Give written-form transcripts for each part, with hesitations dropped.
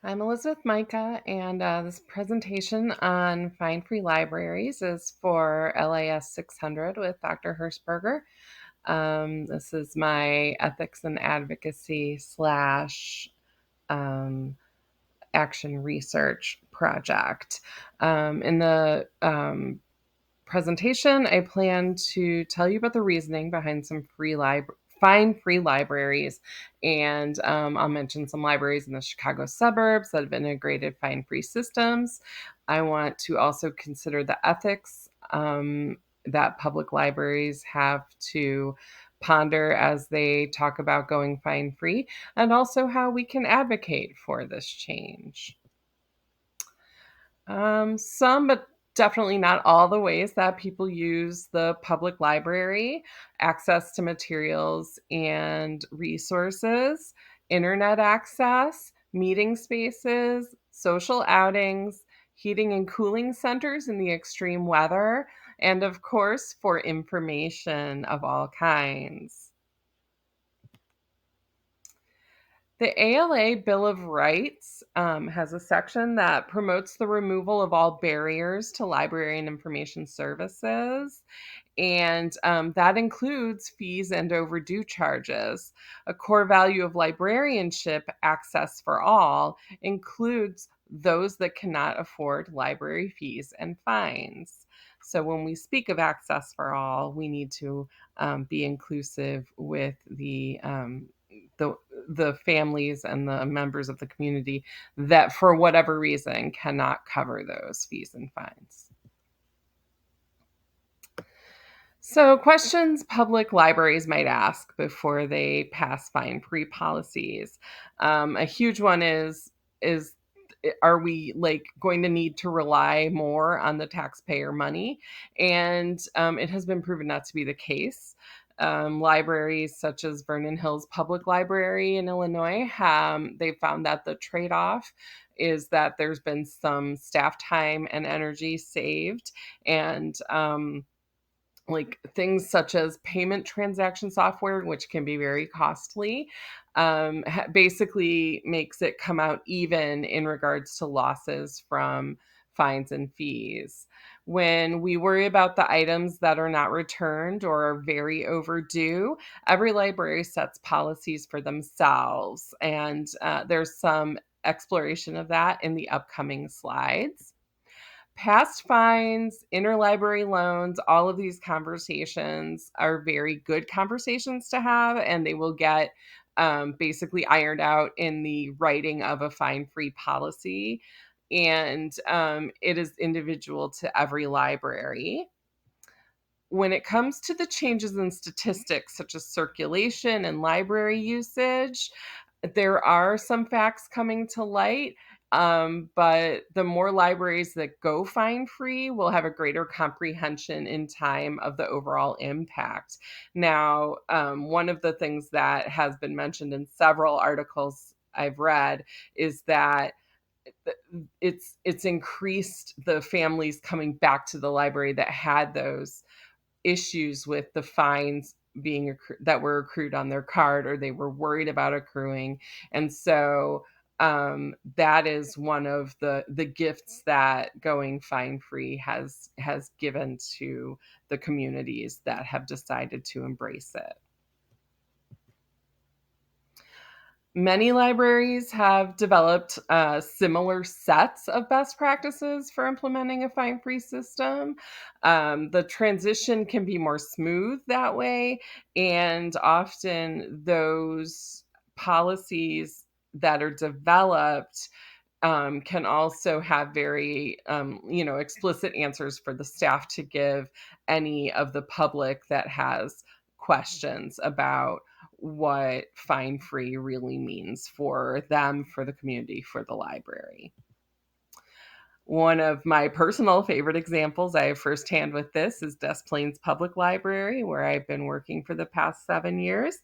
I'm Elizabeth Micah, and this presentation on fine-free libraries is for LIS600 with Dr. Hirschberger. This is my ethics and advocacy slash um, action research project. In the presentation, I plan to tell you about the reasoning behind some fine free libraries, and I'll mention some libraries in the Chicago suburbs that have integrated fine free systems. I want to also consider the ethics that public libraries have to ponder as they talk about going fine free, and also how we can advocate for this change. Some, but definitely not all the ways that people use the public library: access to materials and resources, internet access, meeting spaces, social outings, heating and cooling centers in the extreme weather, and of course, for information of all kinds. The ALA Bill of Rights has a section that promotes the removal of all barriers to library and information services, and that includes fees and overdue charges. A core value of librarianship, access for all, includes those that cannot afford library fees and fines. So, when we speak of access for all, we need to be inclusive with the the families and the members of the community that, for whatever reason, cannot cover those fees and fines. So, questions public libraries might ask before they pass fine-free policies. A huge one is are we like going to need to rely more on the taxpayer money? And it has been proven not to be the case. Libraries such as Vernon Hills Public Library in Illinois, they found that the trade-off is that there's been some staff time and energy saved, and like things such as payment transaction software, which can be very costly, basically makes it come out even in regards to losses from fines and fees. When we worry about the items that are not returned or are very overdue, every library sets policies for themselves, and there's some exploration of that in the upcoming slides. Past fines, interlibrary loans, all of these conversations are very good conversations to have, and they will get basically ironed out in the writing of a fine-free policy. And it is individual to every library. When it comes to the changes in statistics, such as circulation and library usage, there are some facts coming to light, but the more libraries that go fine free will have a greater comprehension in time of the overall impact. Now, one of the things that has been mentioned in several articles I've read is that it's increased the families coming back to the library that had those issues with the fines that were accrued on their card, or they were worried about accruing. And so that is one of the gifts that going fine free has given to the communities that have decided to embrace it. Many libraries have developed similar sets of best practices for implementing a fine-free system. The transition can be more smooth that way, and often those policies that are developed can also have very, explicit answers for the staff to give any of the public that has questions about what fine free really means for them, for the community, for the library. One of my personal favorite examples I have firsthand with this is Des Plaines Public Library, where I've been working for the past 7 years.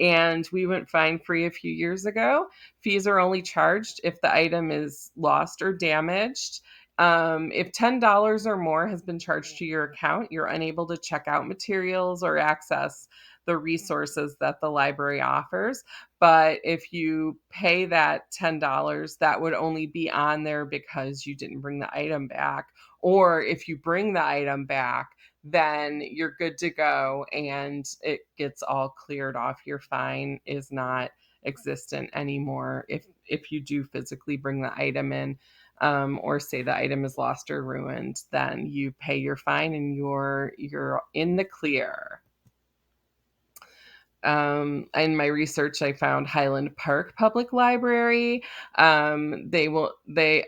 And we went fine free a few years ago. Fees are only charged if the item is lost or damaged. If $10 or more has been charged to your account, you're unable to check out materials or access the resources that the library offers. But if you pay that $10, that would only be on there because you didn't bring the item back. Or if you bring the item back, then you're good to go and it gets all cleared off. Your fine is not existent anymore if you do physically bring the item in, or say the item is lost or ruined. Then you pay your fine and you're in the clear. In my research, I found Highland Park Public Library. Their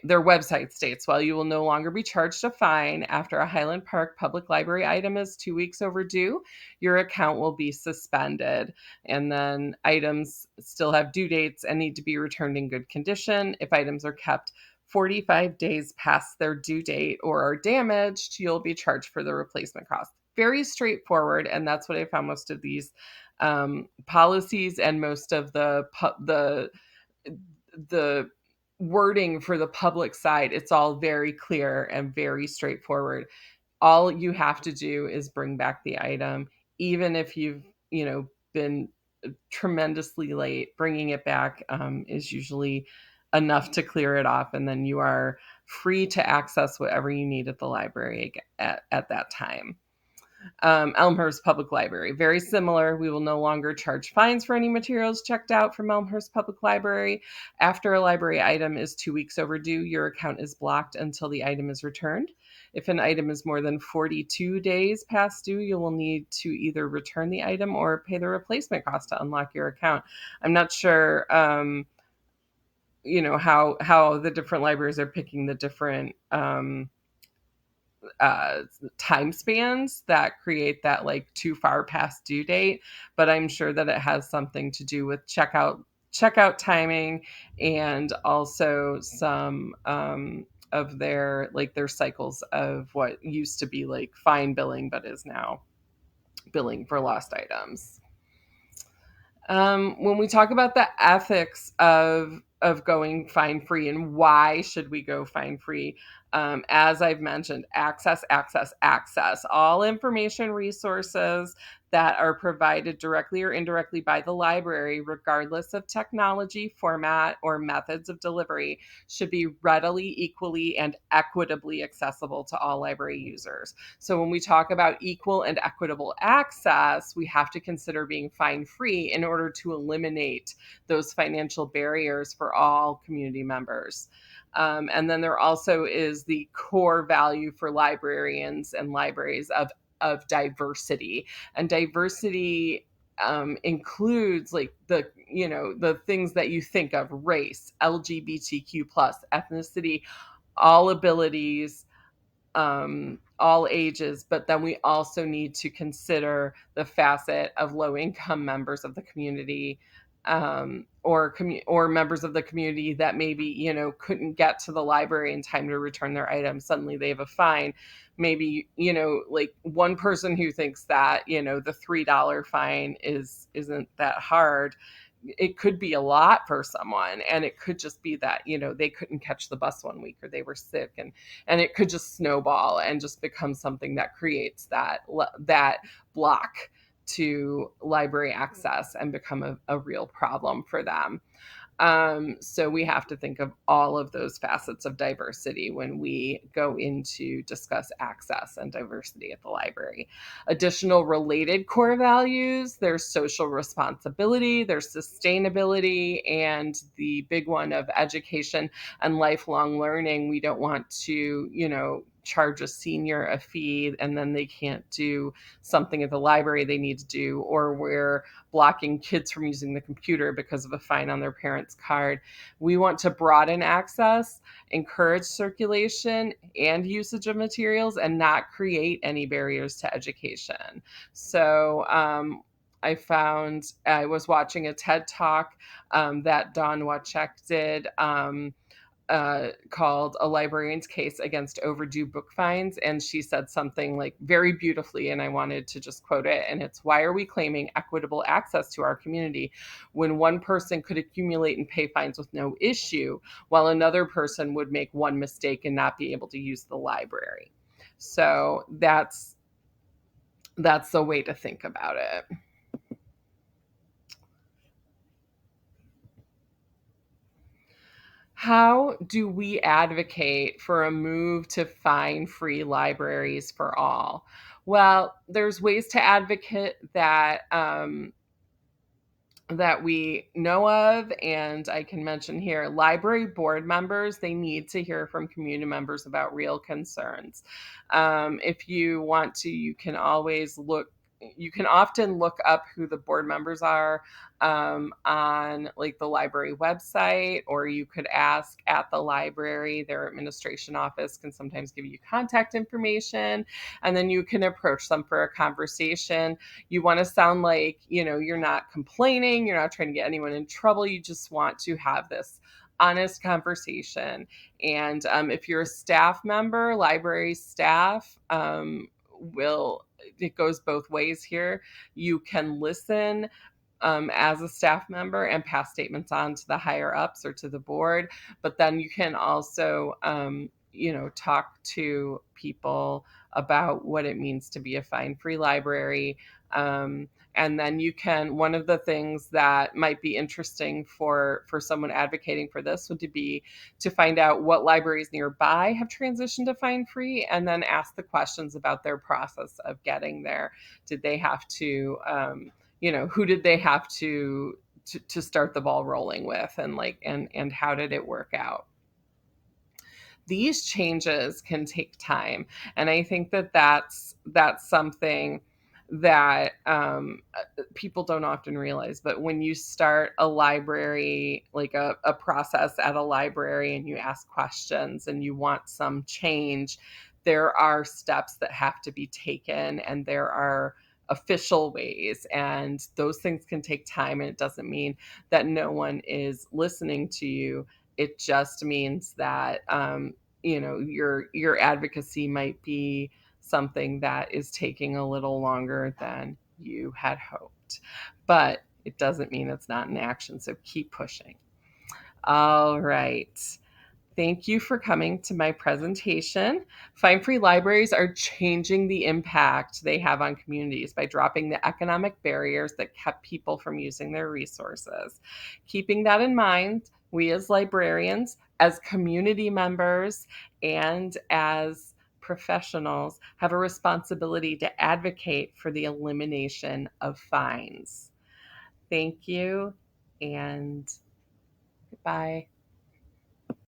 website states, while you will no longer be charged a fine after a Highland Park Public Library item is 2 weeks overdue, your account will be suspended. And then items still have due dates and need to be returned in good condition. If items are kept 45 days past their due date or are damaged, you'll be charged for the replacement cost. Very straightforward, and that's what I found most of these policies and most of the wording for the public side. It's all very clear and very straightforward. All you have to do is bring back the item, even if you've been tremendously late. Bringing it back is usually enough to clear it off, and then you are free to access whatever you need at the library at that time. Elmhurst Public Library, very similar. We will no longer charge fines for any materials checked out from Elmhurst Public Library. After a library item is 2 weeks overdue, your account is blocked until the item is returned. If an item is more than 42 days past due, you will need to either return the item or pay the replacement cost to unlock your account. I'm not sure, how the different libraries are picking the different time spans that create that like too far past due date, but I'm sure that it has something to do with checkout timing, and also some of their cycles of what used to be like fine billing but is now billing for lost items. When we talk about the ethics of going fine free and why should we go fine free, as I've mentioned, access, access, access. All information resources that are provided directly or indirectly by the library, regardless of technology, format, or methods of delivery, should be readily, equally, and equitably accessible to all library users. So when we talk about equal and equitable access, we have to consider being fine free in order to eliminate those financial barriers for all community members. And then there also is the core value for librarians and libraries of diversity. And diversity includes like the things that you think of: race, LGBTQ plus, ethnicity, all abilities, all ages. But then we also need to consider the facet of low income members of the community, or members of the community that maybe couldn't get to the library in time to return their item. Suddenly they have a fine. Maybe like one person who thinks that the $3 fine isn't that hard. It could be a lot for someone, and it could just be that they couldn't catch the bus one week, or they were sick, and it could just snowball and just become something that creates that block to library access and become a real problem for them. So we have to think of all of those facets of diversity when we go into discuss access and diversity at the library. Additional related core values: there's social responsibility, there's sustainability, and the big one of education and lifelong learning. We don't want to, charge a senior a fee and then they can't do something at the library they need to do, or we're blocking kids from using the computer because of a fine on their parents' card. We want to broaden access, encourage circulation and usage of materials, and not create any barriers to education. So I was watching a TED Talk that Dawn Wachek did, called "A Librarian's Case Against Overdue Book Fines." And she said something like very beautifully, and I wanted to just quote it. And it's: "Why are we claiming equitable access to our community when one person could accumulate and pay fines with no issue, while another person would make one mistake and not be able to use the library?" So that's the way to think about it. How do we advocate for a move to fine-free libraries for all? Well, there's ways to advocate that we know of, and I can mention here library board members, they need to hear from community members about real concerns. If you want to, you can often look up who the board members are on like the library website, or you could ask at the library. Their administration office can sometimes give you contact information, and then you can approach them for a conversation. You want to sound like, you're not complaining, you're not trying to get anyone in trouble. You just want to have this honest conversation. And if you're a staff member, library staff will, it goes both ways here. You can listen as a staff member and pass statements on to the higher ups or to the board. But then you can also, talk to people about what it means to be a fine free library. And then one of the things that might be interesting for someone advocating for this would be to find out what libraries nearby have transitioned to fine free, and then ask the questions about their process of getting there. Did they have to, who did they have to start the ball rolling with, and how did it work out? These changes can take time, and I think that's something that people don't often realize. But when you start a library, like a process at a library, and you ask questions and you want some change, there are steps that have to be taken, and there are official ways, and those things can take time. And it doesn't mean that no one is listening to you. It just means that your advocacy might be something that is taking a little longer than you had hoped. But it doesn't mean it's not in action. So keep pushing. All right. Thank you for coming to my presentation. Fine-free libraries are changing the impact they have on communities by dropping the economic barriers that kept people from using their resources. Keeping that in mind, we as librarians, as community members, and as professionals have a responsibility to advocate for the elimination of fines. Thank you, and goodbye.